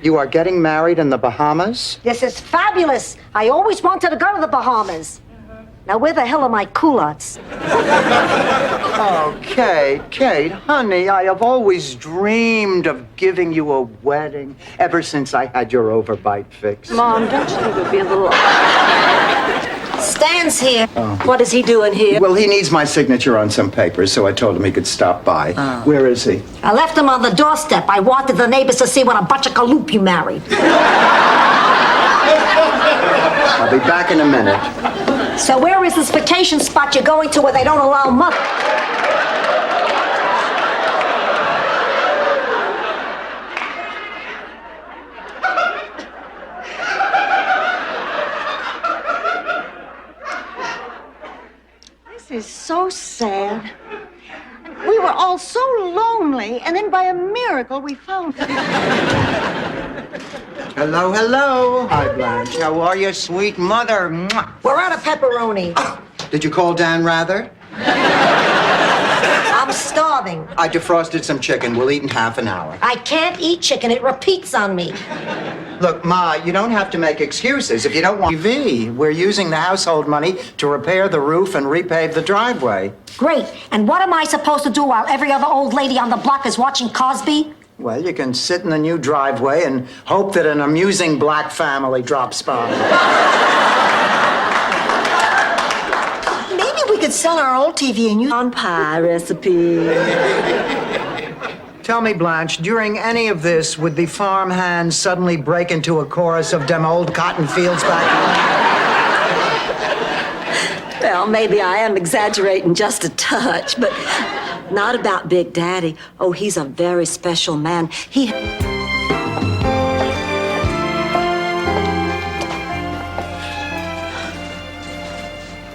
You are getting married in the Bahamas? This is fabulous. I always wanted to go to the Bahamas. Now, where the hell are my culottes? Oh, Kate, honey, I have always dreamed of giving you a wedding ever since I had your overbite fix. Mom, don't you think it would be a little... Stan's here. Oh. What is he doing here? Well, he needs my signature on some papers, so I told him he could stop by. Oh. Where is he? I left him on the doorstep. I wanted the neighbors to see what a bunch of kaloop you married. I'll be back in a minute. So where is this vacation spot you're going to where they don't allow mother? This is so sad. We were all so lonely, and then by a miracle we found it. Hello, hello. Hi, Blanche. How are you, sweet mother? Mwah. We're out of pepperoni. Did you call Dan Rather? I'm starving. I defrosted some chicken. We'll eat in half an hour. I can't eat chicken. It repeats on me. Look, Ma, you don't have to make excuses if you don't want TV. We're using the household money to repair the roof and repave the driveway. Great. And what am I supposed to do while every other old lady on the block is watching Cosby? Well, you can sit in the new driveway and hope that an amusing black family drops by. Maybe we could sell our old TV and use on pie recipe. Tell me, Blanche, during any of this, would the farmhands suddenly break into a chorus of dem old cotton fields back home? Well, maybe I am exaggerating just a touch, but not about Big Daddy. Oh, he's a very special man.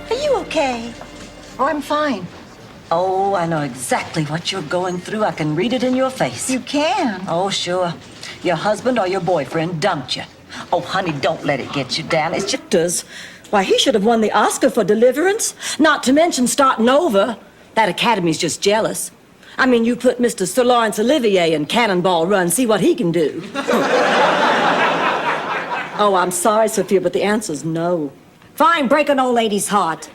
Are you okay? Oh, I'm fine. Oh, I know exactly what you're going through. I can read it in your face. You can. Oh, sure. Your husband or your boyfriend dumped you. Oh, honey, don't let it get you down. It's just does. Why, he should have won the Oscar for Deliverance. Not to mention starting over. That Academy's just jealous. I mean, you put Mr. Sir Laurence Olivier in Cannonball Run, see what he can do. Oh, I'm sorry, Sophia, but the answer's no. Fine, break an old lady's heart.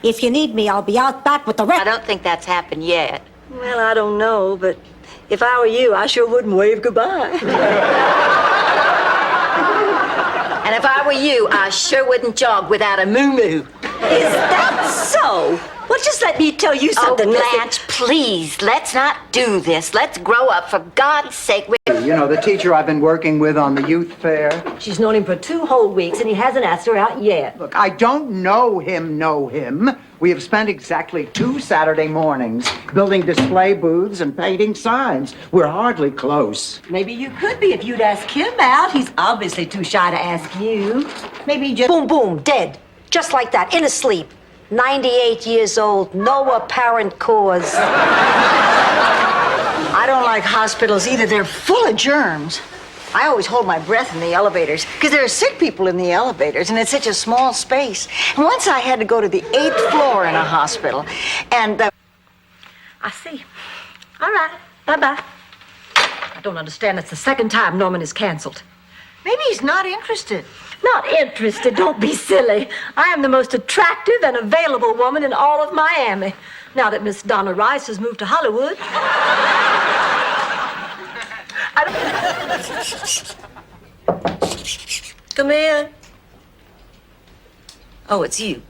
If you need me, I'll be out back with the rest. I don't think that's happened yet. Well, I don't know, but if I were you, I sure wouldn't wave goodbye. And if I were you, I sure wouldn't jog without a moo-moo. Is that so? Well, just let me tell you something, Oh, Blanche, please, let's not do this. Let's grow up, for God's sake. You know, the teacher I've been working with on the youth fair. She's known him for 2 whole weeks, and he hasn't asked her out yet. Look, I don't know him. We have spent exactly 2 Saturday mornings building display booths and painting signs. We're hardly close. Maybe you could be if you'd ask him out. He's obviously too shy to ask you. Maybe just boom, boom, dead. Just like that, in his sleep. 98 years old, no apparent cause. I don't like hospitals either. They're full of germs. I always hold my breath in the elevators because there are sick people in the elevators, and it's such a small space. And once I had to go to the 8th floor in a hospital, and I see. All right. Bye-bye. I don't understand. It's the 2nd time Norman is canceled. maybe he's not interested. Not interested. Don't be silly. I am the most attractive and available woman in all of Miami. Now that Miss Donna Rice has moved to Hollywood. Come in. Oh, it's you.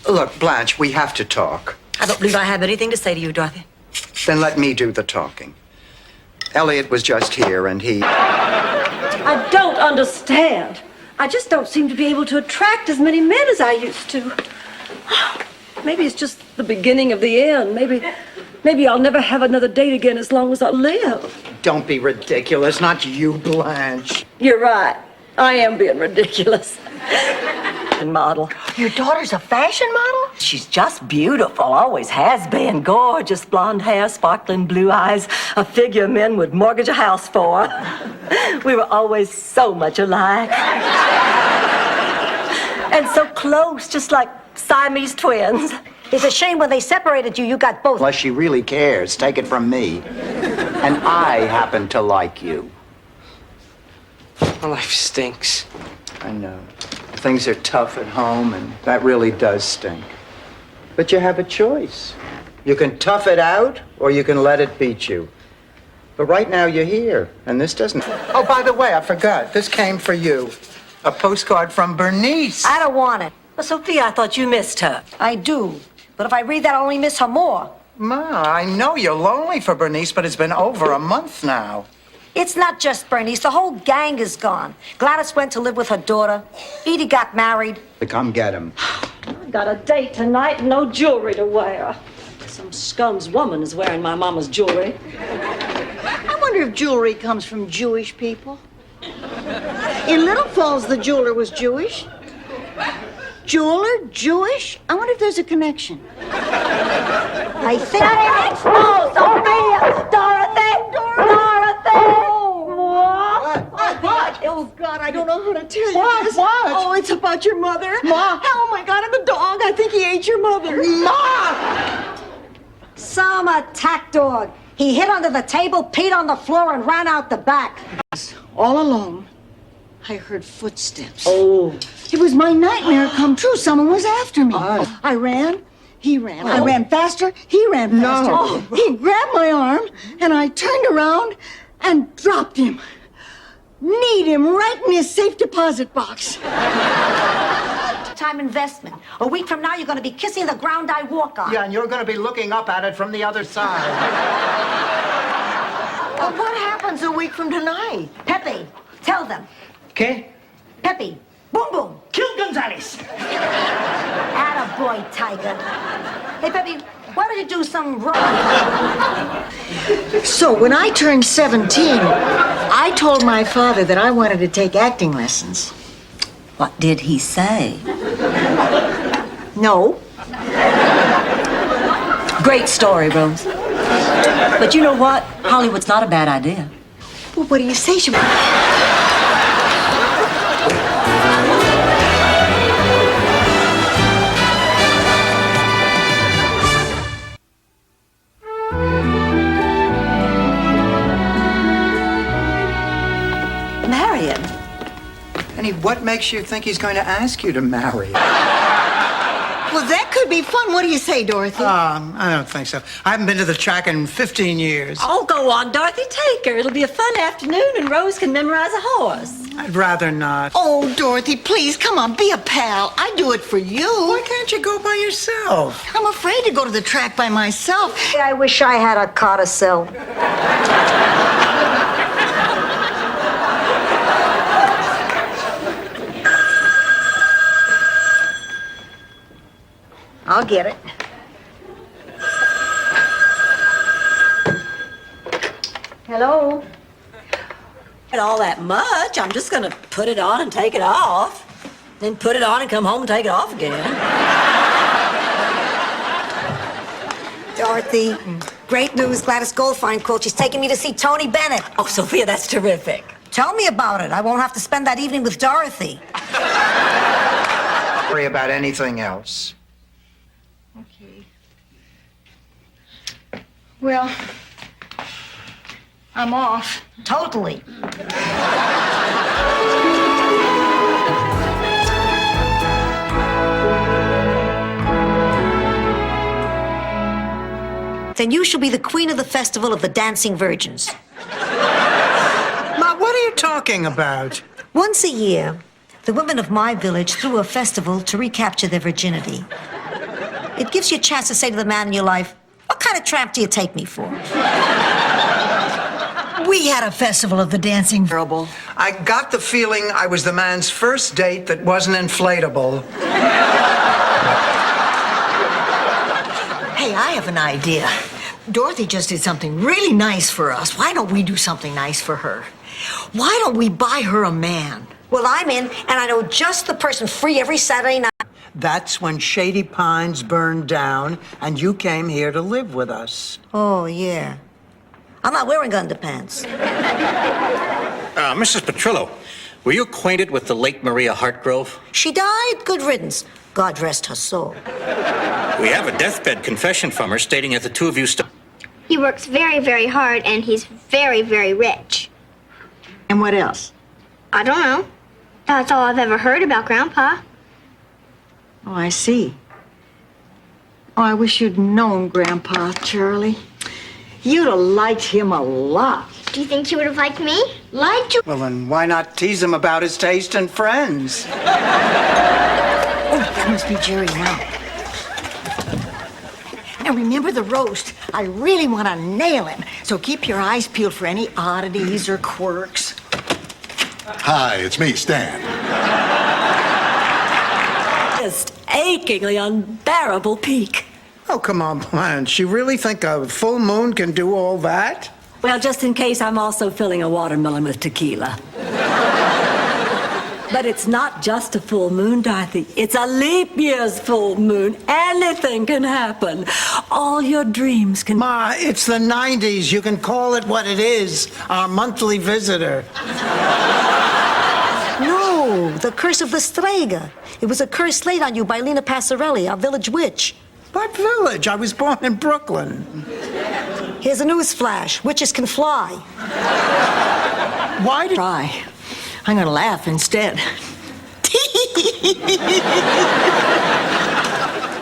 Look, Blanche, we have to talk. I don't believe I have anything to say to you, Dorothy. Then let me do the talking. Elliot was just here, and he... I don't understand. I just don't seem to be able to attract as many men as I used to. Maybe it's just the beginning of the end. Maybe I'll never have another date again as long as I live. Don't be ridiculous. Not you, Blanche. You're right. I am being ridiculous. Model. Your daughter's a fashion model? She's just beautiful, always has been. Gorgeous blonde hair, sparkling blue eyes, a figure men would mortgage a house for. We were always so much alike. And so close, just like Siamese twins. It's a shame when they separated you, you got both. Unless she really cares, take it from me. And I happen to like you. My life stinks. I know. Things are tough at home, and that really does stink. But you have a choice. You can tough it out, or you can let it beat you. But right now you're here, and this doesn't... Oh, by the way, I forgot. This came for you. A postcard from Bernice. I don't want it. Well, Sophia, I thought you missed her. I do. But if I read that, I'll only miss her more. Ma, I know you're lonely for Bernice, but it's been over a month now. It's not just Bernice. The whole gang is gone. Gladys went to live with her daughter. Edie got married. Come get him. I got a date tonight and no jewelry to wear. Some scum's woman is wearing my mama's jewelry. I wonder if jewelry comes from Jewish people. In Little Falls, the jeweler was Jewish. Jeweler, Jewish? I wonder if there's a connection. I think... Oh, Sophia! Dorothy! What? Oh, God, I don't know how to tell you What? this. What? Oh, it's about your mother. Ma! Oh, my God, and the dog. I think he ate your mother. Ma! Some attack dog. He hid under the table, peed on the floor, and ran out the back. All alone, I heard footsteps. Oh. It was my nightmare come true. Someone was after me. Oh. I ran. He ran. I ran faster. He ran faster. No. He grabbed my arm, and I turned around and dropped him. Kneed him right in his safe deposit box. Time investment. A week from now, you're going to be kissing the ground I walk on. Yeah, and you're going to be looking up at it from the other side. Well, what happens a week from tonight? Pepe, tell them. Okay? Pepe, boom, boom. Kill Gonzalez. Attaboy, Tiger. Hey, Pepe, why don't you do some wrong? So, when I turned 17, I told my father that I wanted to take acting lessons. What did he say? No. Great story, Rose. But you know what? Hollywood's not a bad idea. Well, what do you say, Siobhan? Marion. Annie, what makes you think he's going to ask you to marry? Well, that could be fun. What do you say, Dorothy? I don't think so. I haven't been to the track in 15 years. Oh, go on, Dorothy. Take her. It'll be a fun afternoon, and Rose can memorize a horse. I'd rather not. Oh, Dorothy, please, come on, be a pal. I do it for you. Why can't you go by yourself? I'm afraid to go to the track by myself. I wish I had a codicil. I'll get it. Hello? Not all that much. I'm just gonna put it on and take it off. Then put it on and come home and take it off again. Dorothy, great news. Gladys Goldfine called. She's taking me to see Tony Bennett. Oh, Sophia, that's terrific. Tell me about it. I won't have to spend that evening with Dorothy. Worry about anything else. Okay. Well, I'm off. Totally. Then you shall be the queen of the festival of the Dancing Virgins. Ma, what are you talking about? Once a year, the women of my village threw a festival to recapture their virginity. It gives you a chance to say to the man in your life, what kind of tramp do you take me for? We had a festival of the dancing terrible. I got the feeling I was the man's first date that wasn't inflatable. Hey, I have an idea. Dorothy just did something really nice for us. Why don't we do something nice for her? Why don't we buy her a man? Well, I'm in, and I know just the person free every Saturday night. That's when Shady Pines burned down and you came here to live with us. Oh, yeah. I'm not wearing underpants. Mrs. Petrillo, were you acquainted with the late Maria Hartgrove? She died, good riddance. God rest her soul. We have a deathbed confession from her stating that the two of you He works very, very hard, and he's very, very rich. And what else? I don't know. That's all I've ever heard about Grandpa. Oh, I see. Oh, I wish you'd known Grandpa, Charlie. You'd have liked him a lot. Do you think he would have liked me? Liked you? Well, then why not tease him about his taste in friends? Oh, that must be Jerry now. Now remember the roast. I really want to nail him. So keep your eyes peeled for any oddities or quirks. Hi, it's me, Stan. Just achingly unbearable peak. Oh, come on, Blanche. You really think a full moon can do all that? Well, just in case, I'm also filling a watermelon with tequila. But it's not just a full moon, Dorothy. It's a leap year's full moon. Anything can happen. All your dreams can... Ma, it's the 90s. You can call it what it is. Our monthly visitor. No, The Curse of the Strega. It was a curse laid on you by Lena Passarelli, our village witch. What village? I was born in Brooklyn. Here's a news flash. Witches can fly. Why did... Try. I'm going to laugh instead.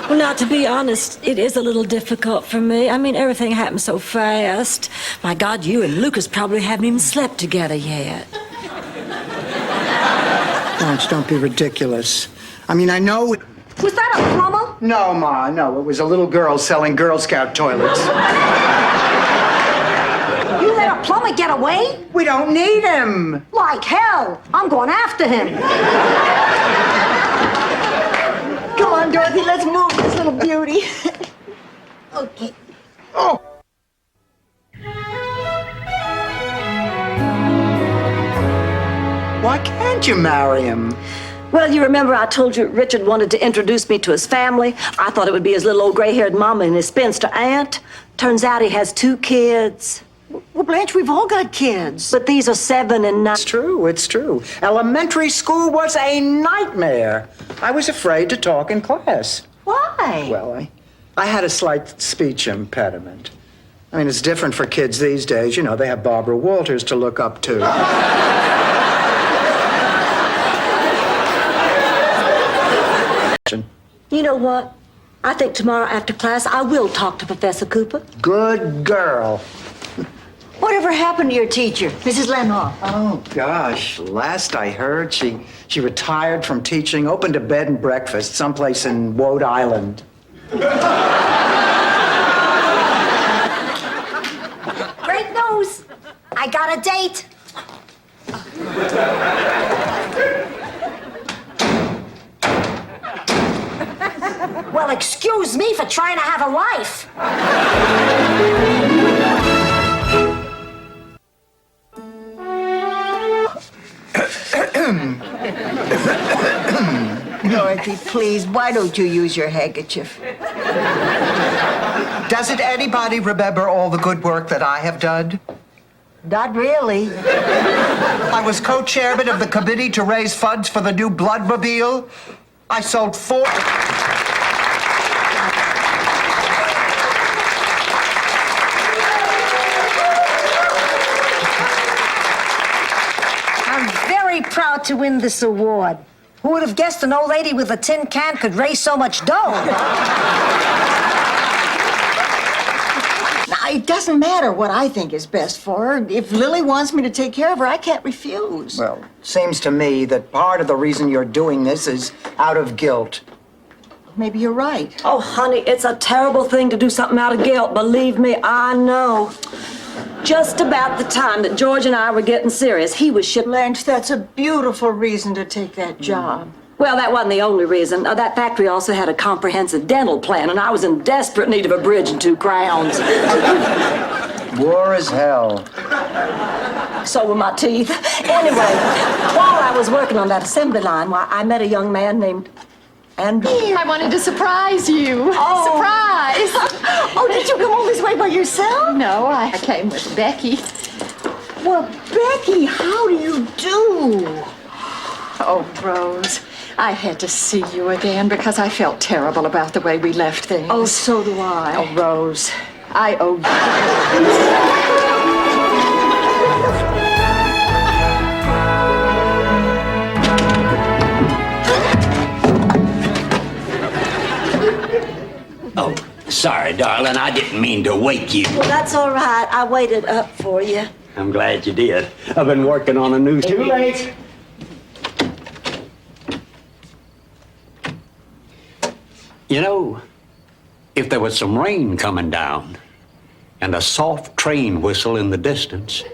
Well, now, to be honest, it is a little difficult for me. I mean, everything happened so fast. My God, you and Lucas probably haven't even slept together yet. Blanche, don't be ridiculous. I mean, I know... Was that a plumber? No, Ma, no. It was a little girl selling Girl Scout toilets. You let a plumber get away? We don't need him. Like hell. I'm going after him. Come on, Dorothy, let's move this little beauty. Okay. Oh! Why can't you marry him? Well, you remember I told you Richard wanted to introduce me to his family? I thought it would be his little old gray-haired mama and his spinster aunt. Turns out he has 2 kids. Well, Blanche, we've all got kids. But these are 7 and 9. It's true, it's true. Elementary school was a nightmare. I was afraid to talk in class. Why? Well, I had a slight speech impediment. I mean, it's different for kids these days. You know, they have Barbara Walters to look up to. You know what? I think tomorrow after class I will talk to Professor Cooper. Good girl. Whatever happened to your teacher, Mrs. Lenhoff? Oh, gosh. Last I heard, she retired from teaching, opened a bed and breakfast someplace in Rhode Island. Great news. I got a date. Well, excuse me for trying to have a life. Dorothy, please, why don't you use your handkerchief? Doesn't anybody remember all the good work that I have done? Not really. I was co-chairman of the committee to raise funds for the new Bloodmobile. I sold 4... I'm very proud to win this award. Who would have guessed an old lady with a tin can could raise so much dough? Now, it doesn't matter what I think is best for her. If Lily wants me to take care of her, I can't refuse. Well, seems to me that part of the reason you're doing this is out of guilt. Maybe you're right. Oh, honey, it's a terrible thing to do something out of guilt. Believe me, I know. Just about the time that George and I were getting serious, he was shipped. Blanche, that's a beautiful reason to take that job. Well, that wasn't the only reason. That factory also had a comprehensive dental plan, and I was in desperate need of a bridge and 2 crowns. War is hell. So were my teeth. Anyway, while I was working on that assembly line, why, I met a young man named Andrew. I wanted to surprise you. Oh. Surprise! Oh, did you come all this way by yourself? No, I came with Becky. Well, Becky, how do you do? Oh, Rose, I had to see you again because I felt terrible about the way we left things. Oh, so do I. Oh, Rose, I owe you. Oh, sorry, darling. I didn't mean to wake you. Well, that's all right. I waited up for you. I'm glad you did. I've been working on a new... Too late. You know, if there was some rain coming down and a soft train whistle in the distance,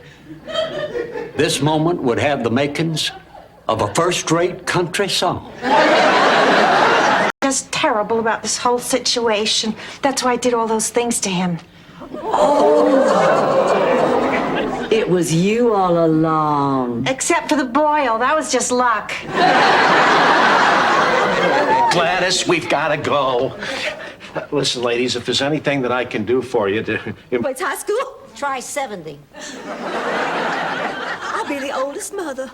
this moment would have the makings of a first-rate country song. Just terrible about this whole situation. That's why I did all those things to him. It was you all along. Except for the boil. That was just luck. Gladys, we've got to go. Listen, ladies, if there's anything that I can do for you to... Wait, high school? Try 70. I'll be the oldest mother.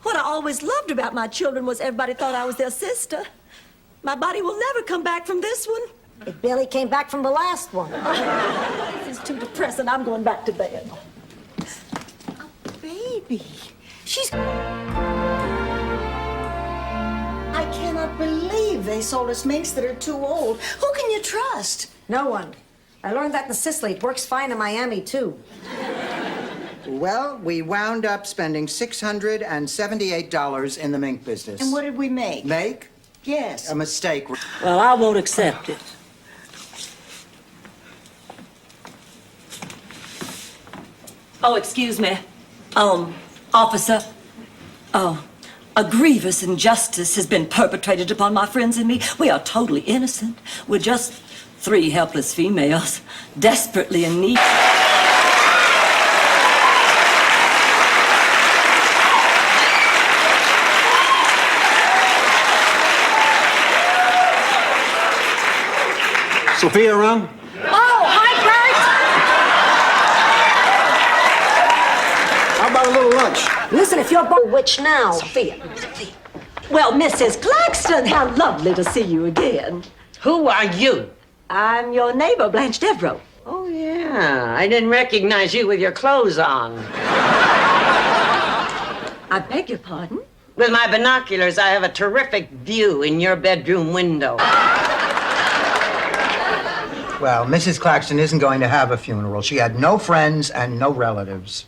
What I always loved about my children was everybody thought I was their sister. My body will never come back from this one. It barely came back from the last one. This is too depressing. I'm going back to bed. Baby, she's... I cannot believe they sold us minks that are too old. Who can you trust? No one. I learned that in Sicily. It works fine in Miami, too. Well, we wound up spending $678 in the mink business. And what did we make? Make? Yes. A mistake. Well, I won't accept it. Oh, excuse me. Officer. Oh, a grievous injustice has been perpetrated upon my friends and me. We are totally innocent. We're just 3 helpless females, desperately in need. Sophia around? Oh, hi, How about a little lunch? Listen, if you're which now? Sophia. Well, Mrs. Claxton, how lovely to see you again. Who are you? I'm your neighbor, Blanche Devereaux. Oh, yeah. I didn't recognize you with your clothes on. I beg your pardon? With my binoculars, I have a terrific view in your bedroom window. Well, Mrs. Claxton isn't going to have a funeral. She had no friends and no relatives.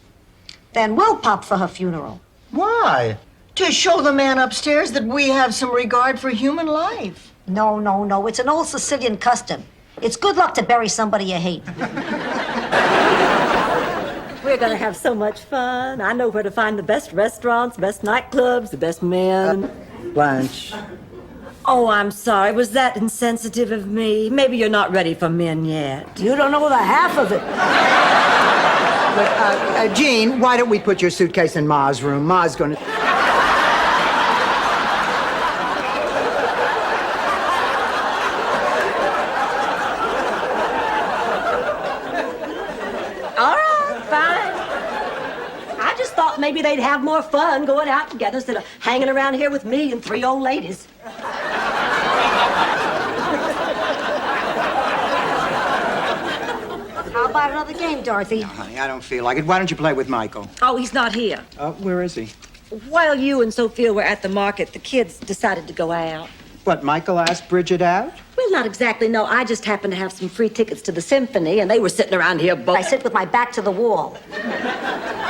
Then we'll pop for her funeral. Why? To show the man upstairs that we have some regard for human life. No, no, no. It's an old Sicilian custom. It's good luck to bury somebody you hate. We're gonna have so much fun. I know where to find the best restaurants, best nightclubs, the best men. Blanche. Oh, I'm sorry. Was that insensitive of me? Maybe you're not ready for men yet. You don't know the half of it. But, Jean, why don't we put your suitcase in Ma's room? Ma's gonna... All right, fine. I just thought maybe they'd have more fun going out together instead of hanging around here with me and 3 old ladies. How about another game, Dorothy? No, honey, I don't feel like it. Why don't you play with Michael? Oh, he's not here. Where is he? While you and Sophia were at the market, the kids decided to go out. What, Michael asked Bridget out? Well, not exactly, no. I just happened to have some free tickets to the symphony, and they were sitting around here both. I sit with my back to the wall.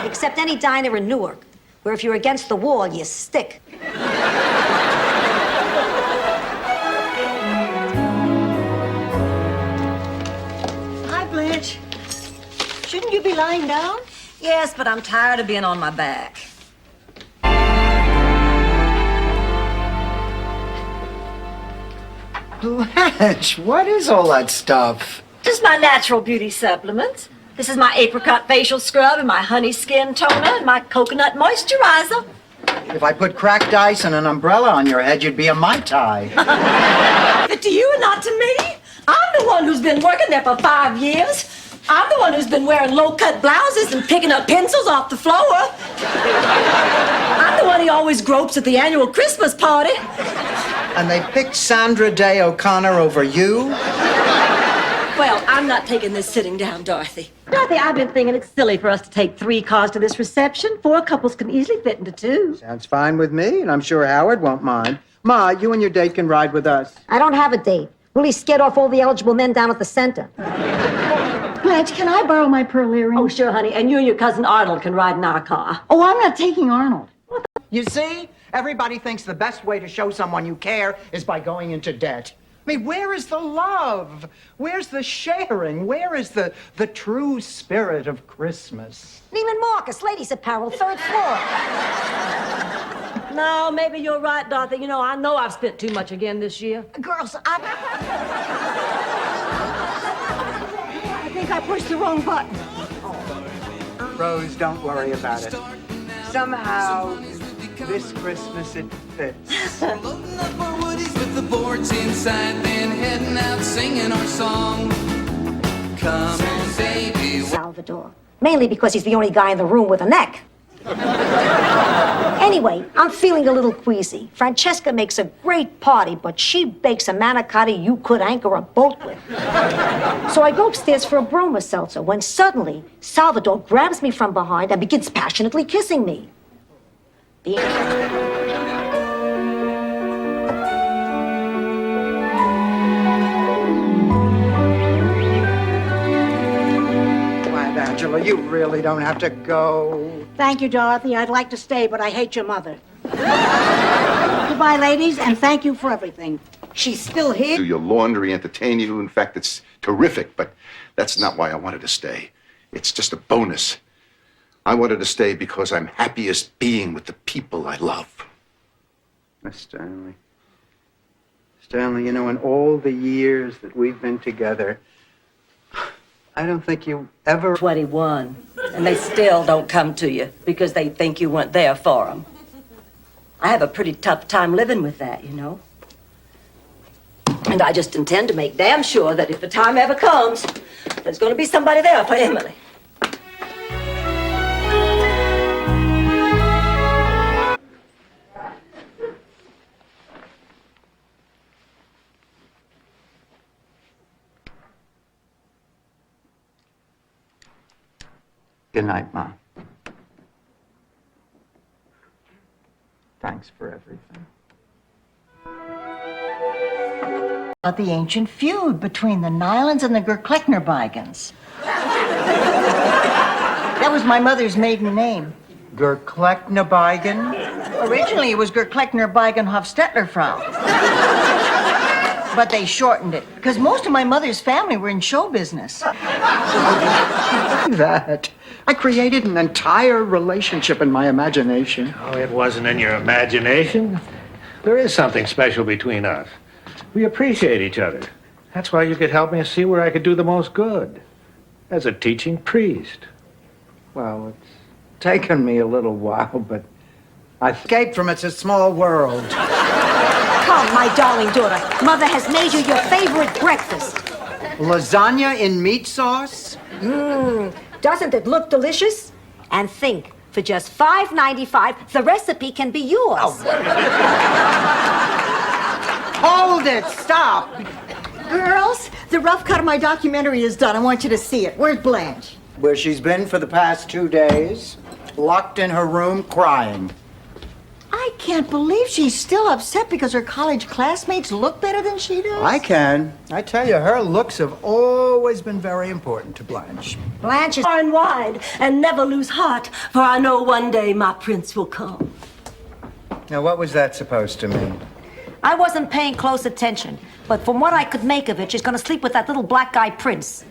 Except any diner in Newark, where if you're against the wall, you stick. Hi, Blanche. Shouldn't you be lying down? Yes, but I'm tired of being on my back. Blanche, what is all that stuff? Just my natural beauty supplements. This is my apricot facial scrub and my honey skin toner and my coconut moisturizer. If I put cracked ice and an umbrella on your head, you'd be a Mai Tai. But to you and not to me? I'm the one who's been working there for 5 years. I'm the one who's been wearing low-cut blouses and picking up pencils off the floor. I'm the one he always gropes at the annual Christmas party. And they picked Sandra Day O'Connor over you? Well, I'm not taking this sitting down, Dorothy. Dorothy, I've been thinking it's silly for us to take 3 cars to this reception. 4 couples can easily fit into 2. Sounds fine with me, and I'm sure Howard won't mind. Ma, you and your date can ride with us. I don't have a date. Willie scared off all the eligible men down at the center. Blanche, can I borrow my pearl earring? Oh, sure, honey. And you and your cousin Arnold can ride in our car. Oh, I'm not taking Arnold. You see? Everybody thinks the best way to show someone you care is by going into debt. I mean, where is the love? Where's the sharing? Where is the true spirit of Christmas? Neiman Marcus, ladies' apparel, 3rd floor. No, maybe you're right, Dorothy. You know I've spent too much again this year. Girls, I think I pushed the wrong button. Rose, don't worry about it. Somehow, this Christmas it fits. Loading up our woodies with the boards inside, then heading out singing our song. Come on, baby. Salvador. Mainly because he's the only guy in the room with a neck. Anyway, I'm feeling a little queasy. Francesca makes a great party, but she bakes a manicotti you could anchor a boat with. So I go upstairs for a broma seltzer when suddenly Salvador grabs me from behind and begins passionately kissing me. Why, Angela, you really don't have to go. Thank you, Dorothy. I'd like to stay, but I hate your mother. Goodbye, ladies, and thank you for everything. She's still here? Do your laundry, entertain you. In fact, it's terrific, but that's not why I wanted to stay. It's just a bonus. I wanted to stay because I'm happiest being with the people I love. Miss Stanley. Stanley, you know, in all the years that we've been together, I don't think you ever... 21, and they still don't come to you because they think you weren't there for them. I have a pretty tough time living with that, you know. And I just intend to make damn sure that if the time ever comes, there's going to be somebody there for Emily. Good night, Ma. Thanks for everything. About the ancient feud between the Nylans and the Gerklechner-Beigens. That was my mother's maiden name. Gerklechner-Beigen? Originally, it was Gerklechner-Beigen-Hofstetler-Frau. But they shortened it, because most of my mother's family were in show business. That. I created an entire relationship in my imagination. Oh, it wasn't in your imagination. There is something special between us. We appreciate each other. That's why you could help me see where I could do the most good. As a teaching priest. Well, it's taken me a little while, but I escaped from It's a Small World. Come, my darling daughter. Mother has made you your favorite breakfast. Lasagna in meat sauce? Doesn't it look delicious? And think, for just $5.95, the recipe can be yours. Hold it! Stop! Girls, the rough cut of my documentary is done. I want you to see it. Where's Blanche? Where she's been for the past 2 days, locked in her room crying. I can't believe she's still upset because her college classmates look better than she does. I can. I tell you, her looks have always been very important to Blanche. Blanche is... Far and wide, and never lose heart, for I know one day my prince will come. Now, what was that supposed to mean? I wasn't paying close attention, but from what I could make of it, she's gonna sleep with that little black guy Prince.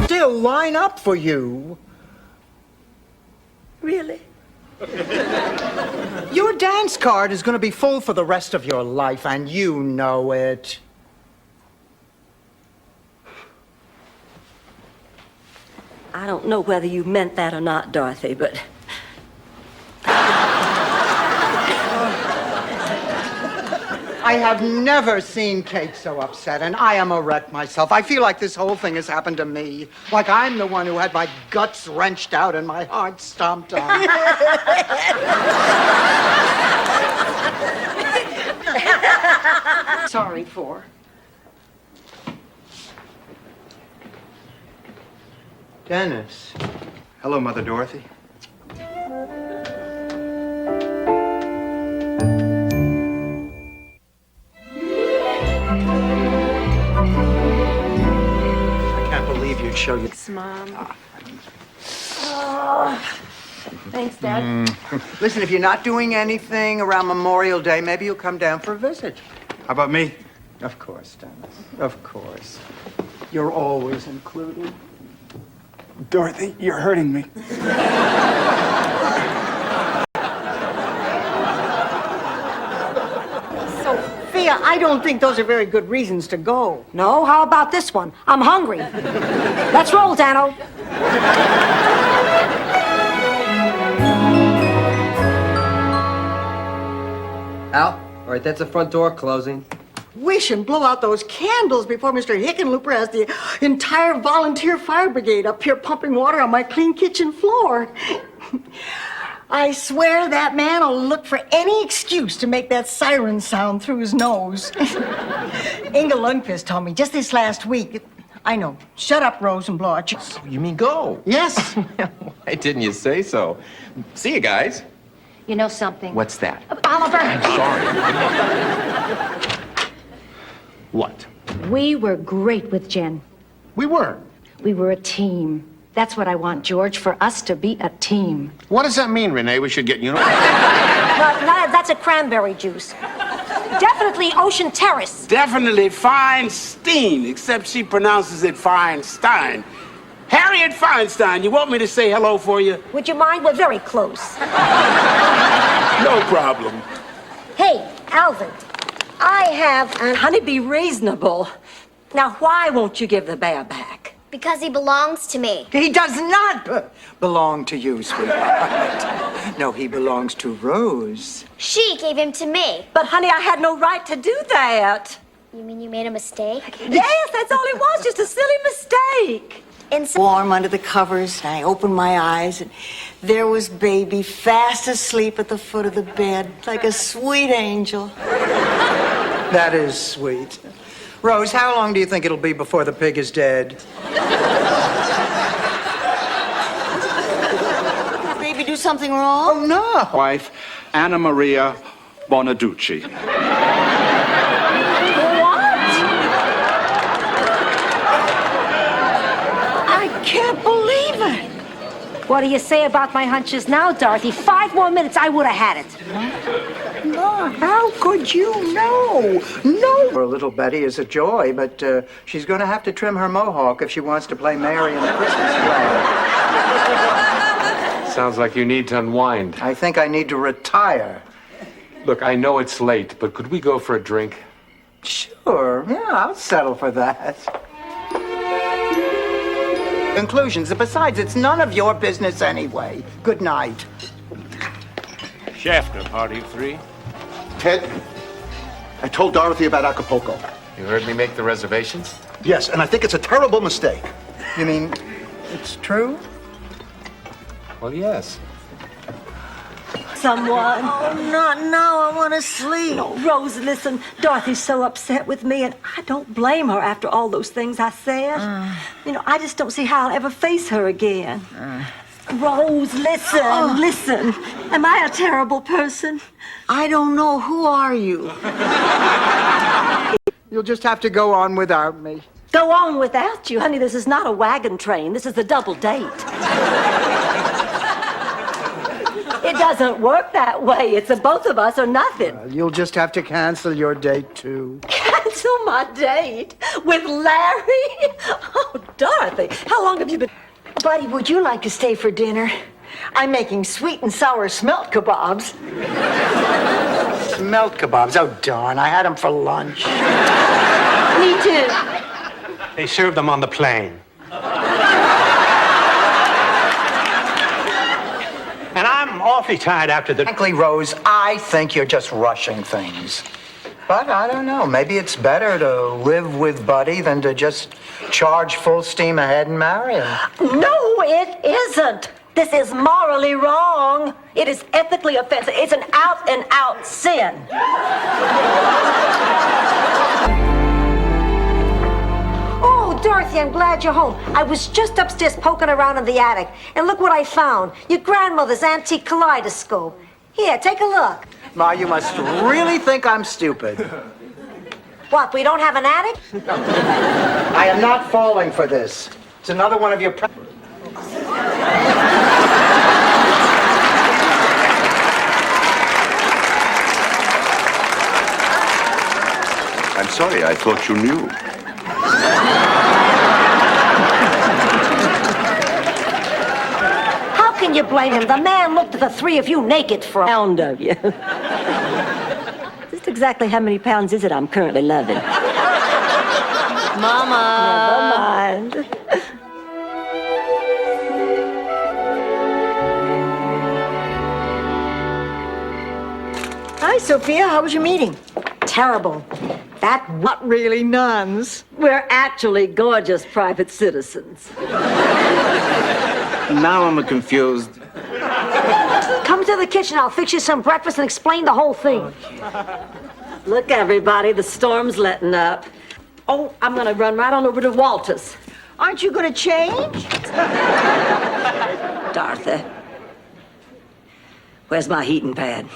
Still line up for you. Really? Your dance card is gonna be full for the rest of your life, and you know it. I don't know whether you meant that or not, Dorothy, but... I have never seen Kate so upset, and I am a wreck myself. I feel like this whole thing has happened to me. Like I'm the one who had my guts wrenched out and my heart stomped on. Sorry for. Dennis. Hello, Mother Dorothy. I can't believe you'd show you. Thanks, Mom. Thanks, Dad. Listen, if you're not doing anything around Memorial Day, maybe you'll come down for a visit. How about me? Of course, Dennis. Of course. You're always included. Dorothy, you're hurting me. Sophia, I don't think those are very good reasons to go. No? How about this one? I'm hungry. Let's roll, Dano. Al, all right, that's the front door closing. Wish and blow out those candles before Mr. Hickenlooper has the entire volunteer fire brigade up here pumping water on my clean kitchen floor. I swear that man will look for any excuse to make that siren sound through his nose. Inga Lundqvist told me just this last week. I know. Shut up, Rose, and blow out your... You mean go? Yes. Why didn't you say so? See you guys. You know something? What's that? Oliver! I'm sorry. What? We were great with Jen. We were. We were a team. That's what I want, George, for us to be a team. What does that mean, Renee? We should get, No, that's a cranberry juice. Definitely Ocean Terrace. Definitely Feinstein, except she pronounces it Feinstein. Harriet Feinstein, you want me to say hello for you? Would you mind? We're very close. No problem. Hey, Alvin, I have an... Honey, be reasonable. Now, why won't you give the bear back? Because he belongs to me. He does not belong to you, sweetheart. No, he belongs to Rose. She gave him to me. But, honey, I had no right to do that. You mean you made a mistake? Yes, that's all it was, just a silly mistake. Warm under the covers, and I opened my eyes, and there was baby fast asleep at the foot of the bed, like a sweet angel. That is sweet. Rose, how long do you think it'll be before the pig is dead? Did baby do something wrong? Oh, no. Wife, Anna Maria Bonaducci. I can't believe it. What do you say about my hunches now, Dorothy? 5 more minutes, I would have had it. No, how could you know? No. For little Betty is a joy, but she's going to have to trim her mohawk if she wants to play Mary in the Christmas play. Sounds like you need to unwind. I think I need to retire. Look, I know it's late, but could we go for a drink? Sure, yeah, I'll settle for that. Conclusions. Besides, it's none of your business anyway. Good night. Shafter, party of 3. Ted, I told Dorothy about Acapulco. You heard me make the reservations? Yes, and I think it's a terrible mistake. You mean it's true? Well, yes. Someone. Oh, not now. I want to sleep. No, Rose, listen. Dorothy's so upset with me, and I don't blame her after all those things I said. I just don't see how I'll ever face her again. Rose, listen, listen. Am I a terrible person? I don't know. Who are you? You'll just have to go on without me. Go on without you. Honey, this is not a wagon train. This is a double date. It doesn't work that way. It's a both of us or nothing. You'll just have to cancel your date, too. Cancel my date with Larry? Oh, Dorothy, how long have you been... Buddy, would you like to stay for dinner? I'm making sweet and sour smelt kebabs. Smelt kebabs? Oh, darn. I had them for lunch. Me too. They served them on the plane. And I'm awfully tired after the... Frankly, Rose, I think you're just rushing things. But I don't know. Maybe it's better to live with Buddy than to just charge full steam ahead and marry him. No, it isn't. This is morally wrong. It is ethically offensive. It's an out-and-out sin. Oh, Dorothy, I'm glad you're home. I was just upstairs poking around in the attic, and look what I found. Your grandmother's antique kaleidoscope. Here, take a look. Ma, you must really think I'm stupid. What, we don't have an attic? I am not falling for this. It's another one of your... I'm sorry, I thought you knew. How can you blame him? The man looked at the three of you naked for a Pound of you. Just exactly how many pounds is it I'm currently loving? Mama. Never mind. Hi, Sophia. How was your meeting? Terrible. That Not really nuns. We're actually gorgeous private citizens. Now I'm confused. Come to the kitchen. I'll fix you some breakfast and explain the whole thing. Look, everybody, the storm's letting up. Oh, I'm gonna run right on over to Walter's. Aren't you going to change? Dorothy, where's my heating pad?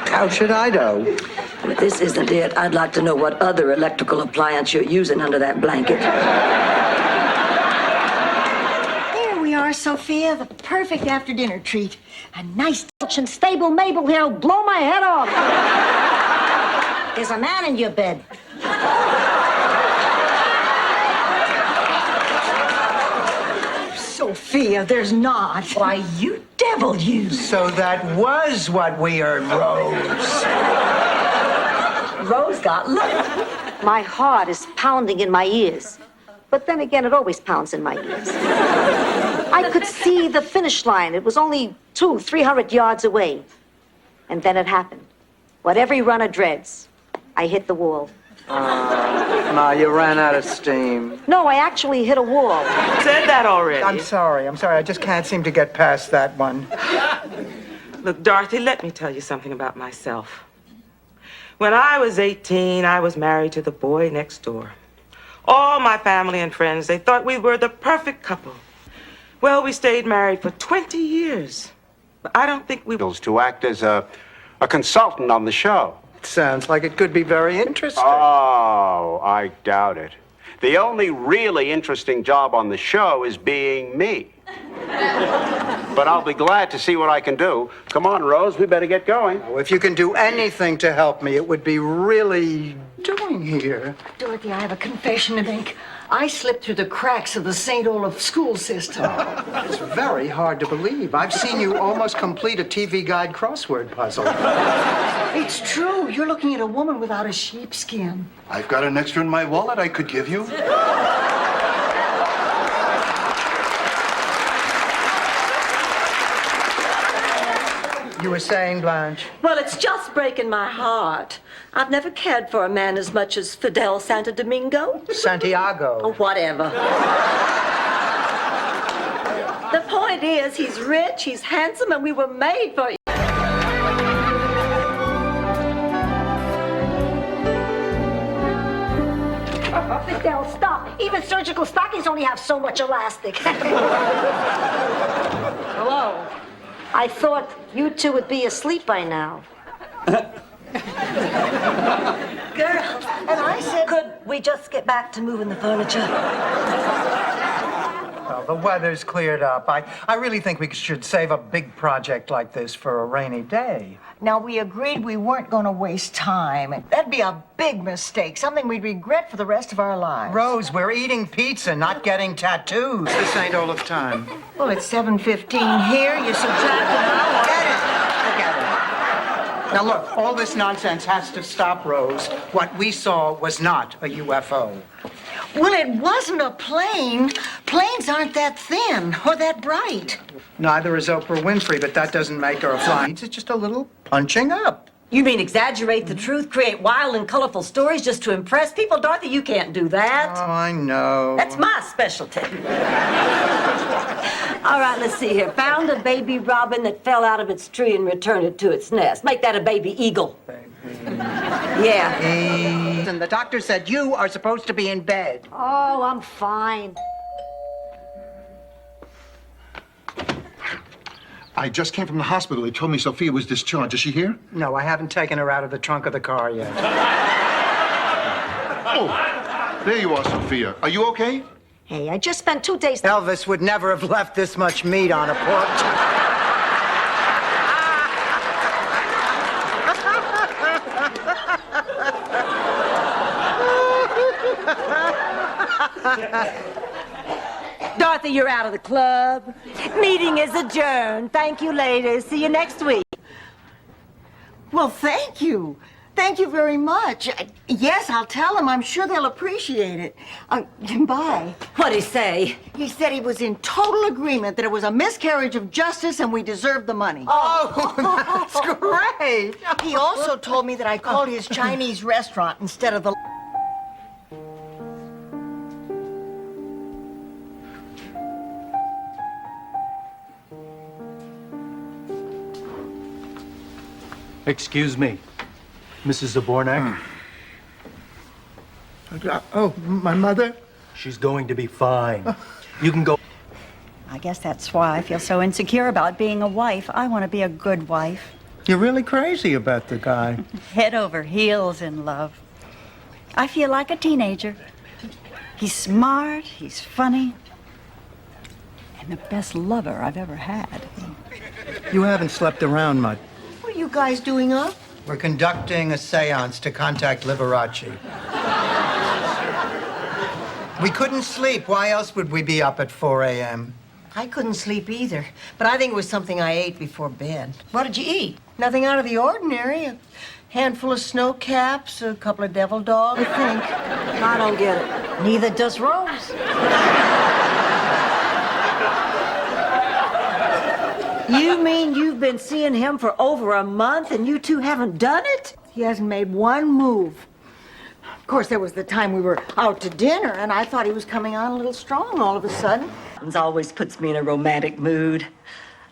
How should I know? If this isn't it, I'd like to know what other electrical appliance you're using under that blanket. There we are, Sophia. The perfect after-dinner treat. A nice... And stable Mabel here will blow my head off. There's a man in your bed. Sophia, there's not. Why, you devil, you. So that was what we heard, Rose. Rose got lucky. My heart is pounding in my ears. But then again, it always pounds in my ears. I could see the finish line. It was only 200-300 yards away. And then it happened. What every runner dreads. I hit the wall. Ma, you ran out of steam. No, I actually hit a wall. Said that already. I'm sorry. I just can't seem to get past that one. Look, Dorothy, let me tell you something about myself. When I was 18, I was married to the boy next door. All my family and friends, they thought we were the perfect couple. Well, we stayed married for 20 years. But I don't think we... To act as a consultant on the show. Sounds like it could be very interesting. Oh, I doubt it. The only really interesting job on the show is being me. But I'll be glad to see what I can do. Come on, Rose, we better get going. Oh, if you can do anything to help me, it would be really doing here. Dorothy, I have a confession to make. I slipped through the cracks of the St. Olaf school system. It's very hard to believe. I've seen you almost complete a TV Guide crossword puzzle. It's true. You're looking at a woman without a sheepskin. I've got an extra in my wallet I could give you. You were saying, Blanche? Well, it's just breaking my heart. I've never cared for a man as much as Fidel Santo Domingo. Santiago. Oh, whatever. The point is, he's rich, he's handsome, and we were made for... Fidel, stop. Even surgical stockings only have so much elastic. Hello. I thought you two would be asleep by now. Girls, and I said, could we just get back to moving the furniture? Well, the weather's cleared up. I really think we should save a big project like this for a rainy day. Now, we agreed we weren't going to waste time. That'd be a big mistake, something we'd regret for the rest of our lives. Rose, we're eating pizza, not getting tattoos. This ain't Olaf time. Well, it's 7:15 here. You subtract an hour. Forget it. Now, look, all this nonsense has to stop, Rose. What we saw was not a UFO. Well, it wasn't a plane. Planes aren't that thin or that bright. Neither is Oprah Winfrey, but that doesn't make her a flying. It's just a little punching up. You mean exaggerate the truth, create wild and colorful stories just to impress people? Dorothy, you can't do that. Oh, I know. That's my specialty. All right, let's see here. Found a baby robin that fell out of its tree and returned it to its nest. Make that a baby eagle. Yeah. And the doctor said you are supposed to be in bed. Oh, I'm fine. I just came from the hospital. They told me Sophia was discharged. Is she here? No, I haven't taken her out of the trunk of the car yet. Oh, there you are, Sophia. Are you okay? Hey, I just spent 2 days... Elvis would never have left this much meat on a pork Dorothy, you're out of the club. Meeting is adjourned. Thank you, ladies. See you next week. Well, thank you. Thank you very much. Yes, I'll tell them. I'm sure they'll appreciate it. Bye. What'd he say? He said he was in total agreement that it was a miscarriage of justice and we deserved the money. Oh, that's great. He also told me that I called his Chinese restaurant instead of the... Excuse me, Mrs. Zabornak? Oh, my mother? She's going to be fine. You can go. I guess that's why I feel so insecure about being a wife. I want to be a good wife. You're really crazy about the guy. Head over heels in love. I feel like a teenager. He's smart, he's funny, and the best lover I've ever had. You haven't slept around much. What are you guys doing up? We're conducting a seance to contact Liberace. We couldn't sleep. Why else would we be up at 4 a.m.? I couldn't sleep either, but I think it was something I ate before bed. What did you eat? Nothing out of the ordinary. A handful of snow caps, a couple of devil dogs, I think. I don't get it. Neither does Rose. You mean you've been seeing him for over a month and you two haven't done it? He hasn't made one move. Of course, there was the time we were out to dinner, and I thought he was coming on a little strong all of a sudden. It always puts me in a romantic mood.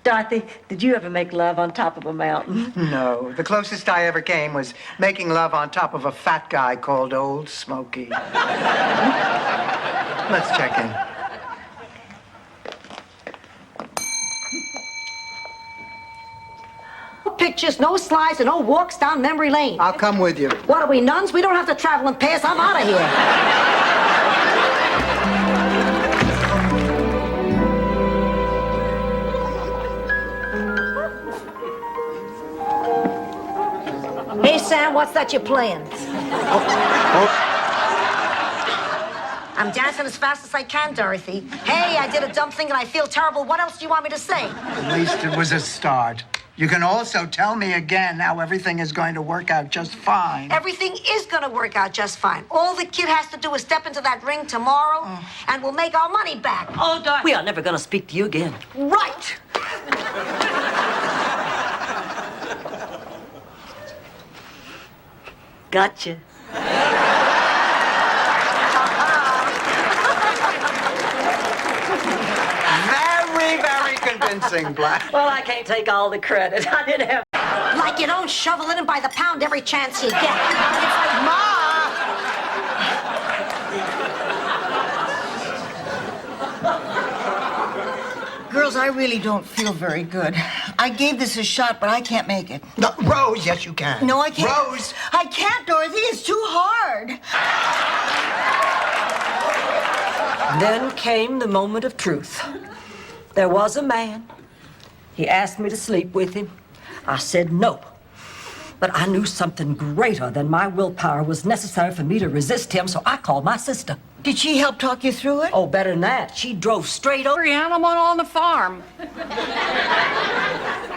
Dorothy, did you ever make love on top of a mountain? No. The closest I ever came was making love on top of a fat guy called Old Smoky. Let's check in. No pictures, no slides, and no walks down memory lane. I'll come with you. What are we, nuns? We don't have to travel in pairs. I'm out of here. Hey, Sam, what's that you're playing? I'm dancing as fast as I can, Dorothy. Hey, I did a dumb thing and I feel terrible. What else do you want me to say? At least it was a start. You can also tell me again how everything is going to work out just fine. Everything is going to work out just fine. All the kid has to do is step into that ring tomorrow, and we'll make our money back. Oh, Dorothy. We are never going to speak to you again. Right. Gotcha. Very, very convincing, Black. Well, I can't take all the credit. I didn't have... Like you don't shovel it in by the pound every chance you get. It's like, Ma! Girls, I really don't feel very good. I gave this a shot, but I can't make it. No, Rose, yes, you can. No, I can't. Rose! I can't, Dorothy. It's too hard. Then came the moment of truth. There was a man. He asked me to sleep with him. I said no. But I knew something greater than my willpower was necessary for me to resist him, so I called my sister. Did she help talk you through it? Oh, better than that. She drove straight over. Every animal on the farm.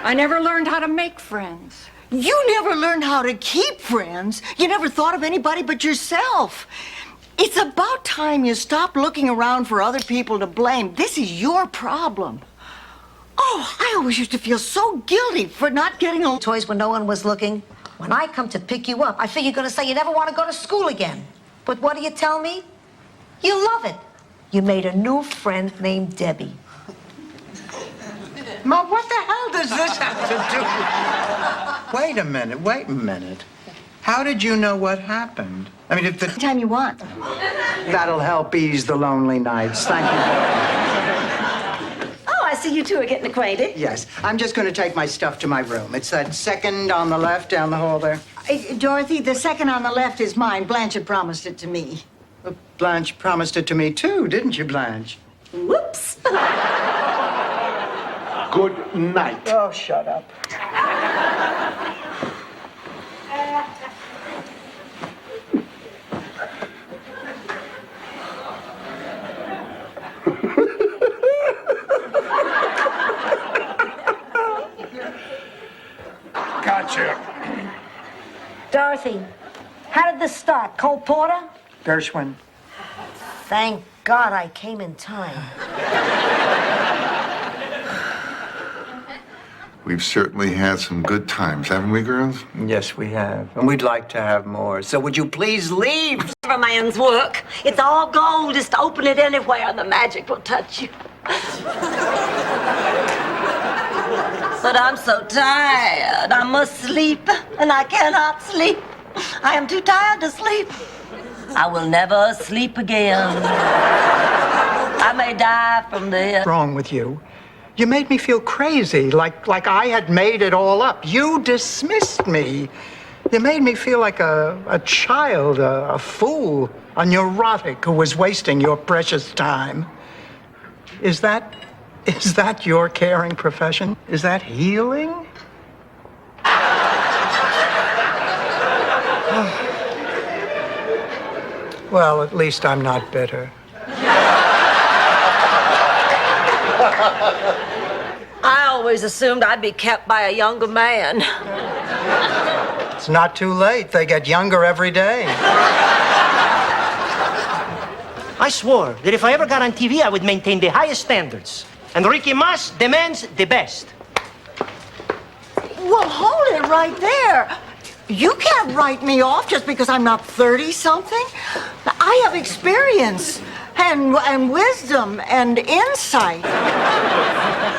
I never learned how to make friends. You never learned how to keep friends. You never thought of anybody but yourself. It's about time you stopped looking around for other people to blame. This is your problem. Oh, I always used to feel so guilty for not getting toys when no one was looking. When I come to pick you up, I figure you're gonna say you never want to go to school again. But what do you tell me? You love it. You made a new friend named Debbie. Ma, what the hell does this have to do? Wait a minute. How did you know what happened? I mean, if the Anytime you want. That'll help ease the lonely nights. Thank you very much. Oh, I see you two are getting acquainted. Yes, I'm just going to take my stuff to my room. It's that second on the left down the hall there. Dorothy, the second on the left is mine. Blanche had promised it to me. Well, Blanche promised it to me too, didn't you, Blanche? Whoops. Good night. Oh, shut up. Gotcha. Dorothy, how did this start? Cole Porter? Gershwin. Thank God I came in time. We've certainly had some good times, haven't we, girls? Yes, we have. And we'd like to have more. So would you please leave? Never man's work. It's all gold. Just open it anywhere and the magic will touch you. But I'm so tired. I must sleep, and I cannot sleep. I am too tired to sleep. I will never sleep again. I may die from this. What's wrong with you? You made me feel crazy, like I had made it all up. You dismissed me. You made me feel like a child, a fool, a neurotic who was wasting your precious time. Is that your caring profession? Is that healing? Well, at least I'm not bitter. I always assumed I'd be kept by a younger man. It's not too late. They get younger every day. I swore that if I ever got on TV, I would maintain the highest standards. And Ricky Mas demands the best. Well, hold it right there. You can't write me off just because I'm not 30-something. I have experience and wisdom and insight.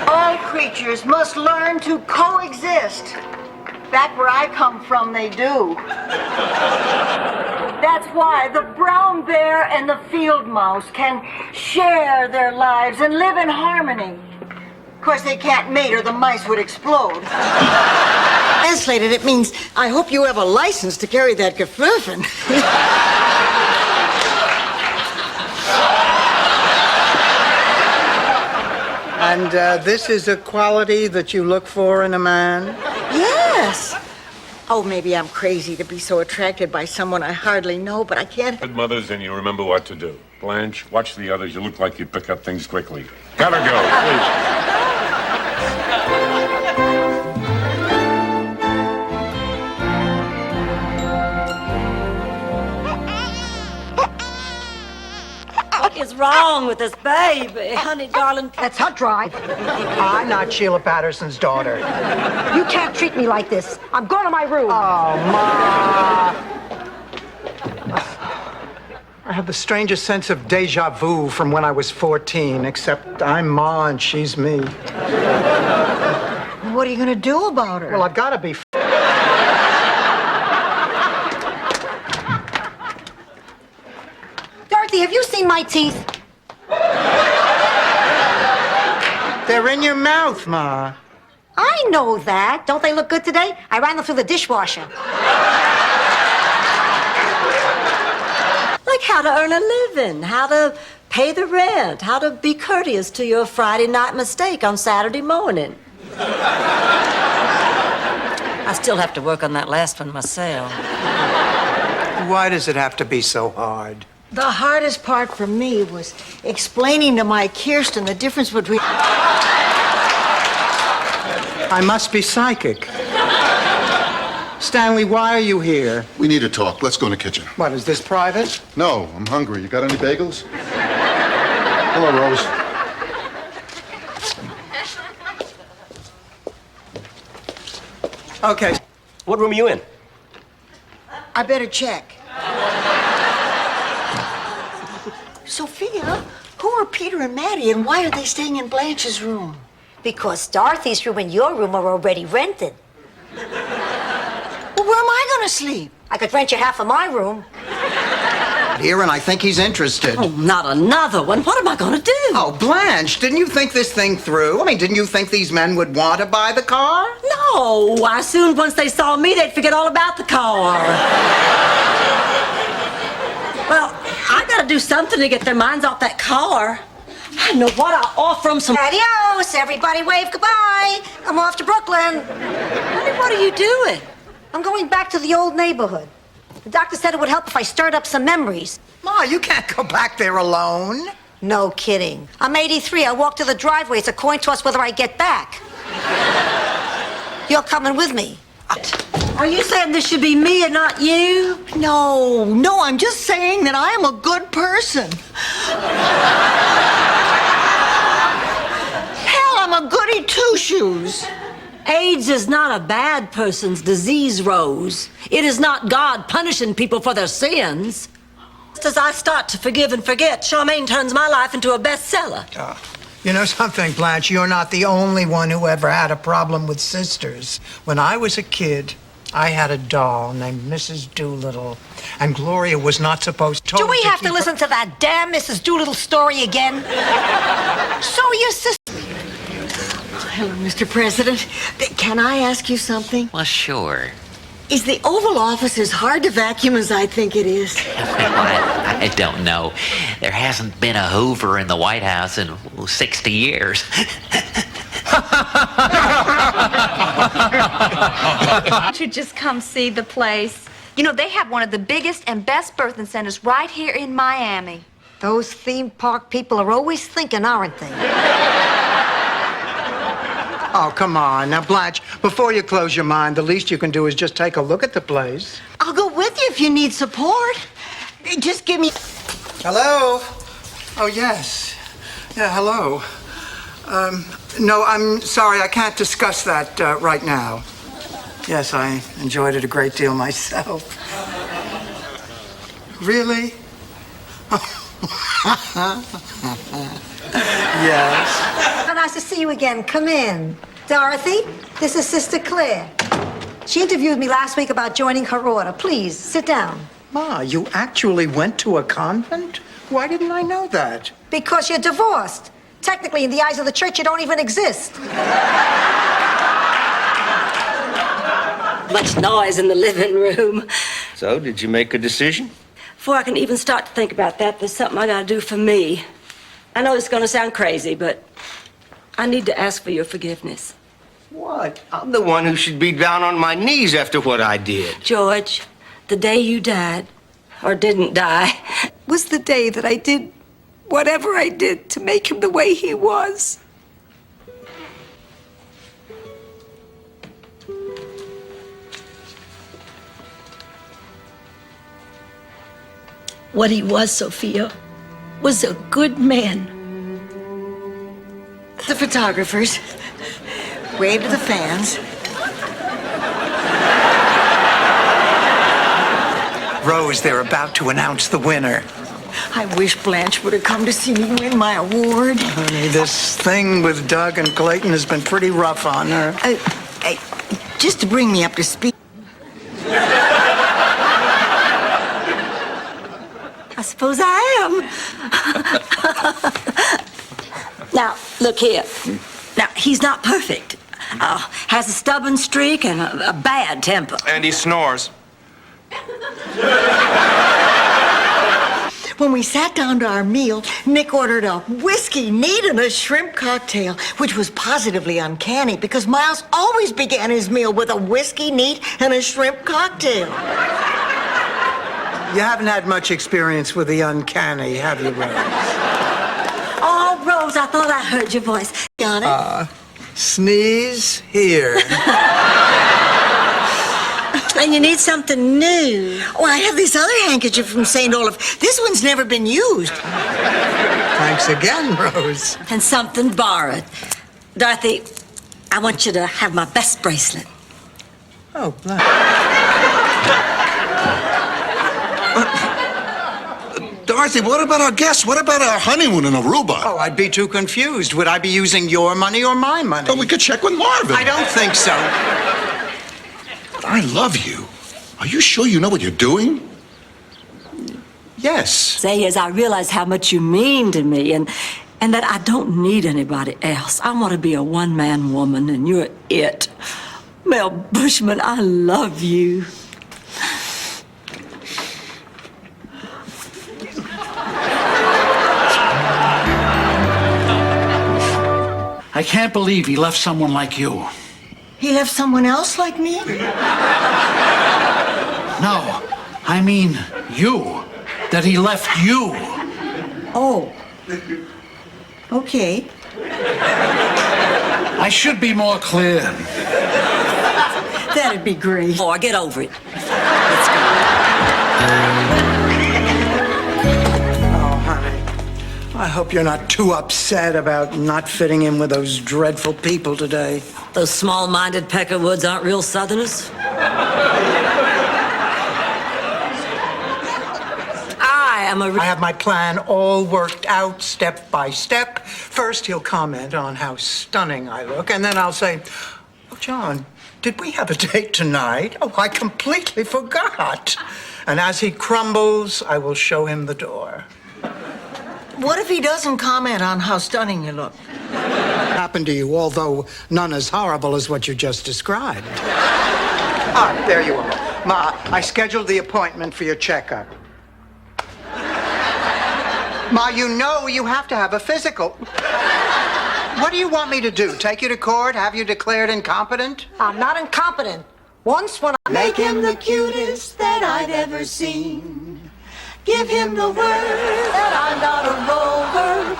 All creatures must learn to coexist. Back where I come from, they do. That's why the brown bear and the field mouse can share their lives and live in harmony. Of course, they can't mate or the mice would explode. Translated, it means, I hope you have a license to carry that Gefürfen. And this is a quality that you look for in a man? Yes. Oh, maybe I'm crazy to be so attracted by someone I hardly know, but I can't. Good mothers, and you remember what to do. Blanche, watch the others. You look like you pick up things quickly. Gotta go, please. What is wrong with this baby? Honey, darling. That's her drive. I'm not Sheila Patterson's daughter. You can't treat me like this. I'm going to my room. Oh, Ma. I have the strangest sense of deja vu from when I was 14, except I'm Ma and she's me. What are you going to do about her? Well, I've got to be. Dorothy, have you seen my teeth? They're in your mouth, Ma. I know that. Don't they look good today? I ran them through the dishwasher. Like how to earn a living, how to pay the rent, how to be courteous to your Friday night mistake on Saturday morning. I still have to work on that last one myself. Why does it have to be so hard? The hardest part for me was explaining to my Kirsten the difference between... I must be psychic. Stanley, why are you here? We need to talk. Let's go in the kitchen. What, is this private? No, I'm hungry. You got any bagels? Hello, Rose. Okay. What room are you in? I better check. Sophia, who are Peter and Maddie, and why are they staying in Blanche's room? Because Dorothy's room and your room are already rented. Well, where am I going to sleep? I could rent you half of my room. Here, and I think he's interested. Oh, not another one. What am I going to do? Oh, Blanche, didn't you think this thing through? I mean, didn't you think these men would want to buy the car? No, I assumed once they saw me, they'd forget all about the car. Well, I got to do something to get their minds off that car. I know what, I'll offer them some... Adios, everybody wave goodbye. I'm off to Brooklyn. Honey, what are you doing? I'm going back to the old neighborhood. The doctor said it would help if I stirred up some memories. Ma, you can't go back there alone. No kidding. I'm 83. I walk to the driveway. It's a coin toss whether I get back. You're coming with me. Are you saying this should be me and not you? No, I'm just saying that I am a good person. Hell, I'm a goody two-shoes. AIDS is not a bad person's disease, Rose. It is not God punishing people for their sins. Just as I start to forgive and forget, Charmaine turns my life into a bestseller. You know something, Blanche? You're not the only one who ever had a problem with sisters. When I was a kid, I had a doll named Mrs. Doolittle, and Gloria was not supposed to... Do we have to listen to that damn Mrs. Doolittle story again? So your sister... Hello, Mr. President. Can I ask you something? Well, sure. Is the Oval Office as hard to vacuum as I think it is? I don't know. There hasn't been a Hoover in the White House in 60 years. Why don't you just come see the place? You know, they have one of the biggest and best birthing centers right here in Miami. Those theme park people are always thinking, aren't they? Oh, come on. Now, Blanche, before you close your mind, the least you can do is just take a look at the place. I'll go with you if you need support. Just give me... Hello? Oh, yes. Yeah, hello. No, I'm sorry, I can't discuss that right now. Yes, I enjoyed it a great deal myself. Really? Yes. How nice to see you again. Come in. Dorothy, this is Sister Claire. She interviewed me last week about joining her order. Please, sit down. Ma, you actually went to a convent? Why didn't I know that? Because you're divorced. Technically, in the eyes of the church, you don't even exist. Much noise in the living room. So, did you make a decision? Before I can even start to think about that, there's something I gotta do for me. I know it's gonna sound crazy, but I need to ask for your forgiveness. What? I'm the one who should be down on my knees after what I did. George, the day you died, or didn't die, was the day that I did whatever I did to make him the way he was. What he was, Sophia, was a good man. The photographers. Wave to the fans. Rose, they're about to announce the winner. I wish Blanche would have come to see me win my award. Honey, this thing with Doug and Clayton has been pretty rough on her. Just to bring me up to speed. I suppose I am. Now, look here. Now, he's not perfect. Has a stubborn streak and a bad temper. And he snores. When we sat down to our meal, Nick ordered a whiskey neat and a shrimp cocktail, which was positively uncanny because Miles always began his meal with a whiskey neat and a shrimp cocktail. You haven't had much experience with the uncanny, have you, Rose? Oh, Rose, I thought I heard your voice. Got it? Sneeze here. And you need something new. Oh, I have this other handkerchief from St. Olaf. This one's never been used. Thanks again, Rose. And something borrowed. Dorothy, I want you to have my best bracelet. Oh, Blanche. Dorothy, what about our guests? What about our honeymoon in Aruba? Oh, I'd be too confused. Would I be using your money or my money? Oh, we could check with Marvin. I don't think so. I love you. Are you sure you know what you're doing? Yes. Say, as I realize how much you mean to me and that I don't need anybody else. I want to be a one-man woman, and you're it. Mel Bushman, I love you. I can't believe he left someone like you. He left someone else like me? No, I mean you. That he left you. Oh. Okay. I should be more clear. That'd be great. Or get over it. I hope you're not too upset about not fitting in with those dreadful people today. Those small-minded Peckerwoods aren't real Southerners. I have my plan all worked out step by step. First, he'll comment on how stunning I look, and then I'll say, "Oh, John, did we have a date tonight? Oh, I completely forgot." And as he crumbles, I will show him the door. What if he doesn't comment on how stunning you look? Happened to you, although none as horrible as what you just described. There you are. Ma, I scheduled the appointment for your checkup. Ma, you know you have to have a physical. What do you want me to do? Take you to court? Have you declared incompetent? I'm not incompetent. Once when I Make him the cutest that I've ever seen. Give him the word that I'm not a rover.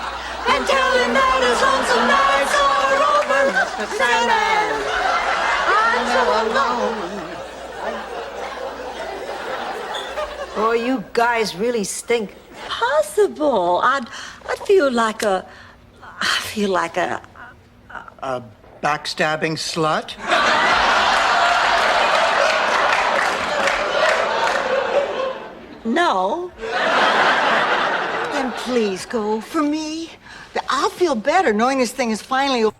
And tell him that his lonesome nights are over. Sandman, I'm so alone. Oh, you guys really stink. Possible. I'd feel like a A backstabbing slut? No. Then please go for me. I'll feel better knowing this thing is finally over.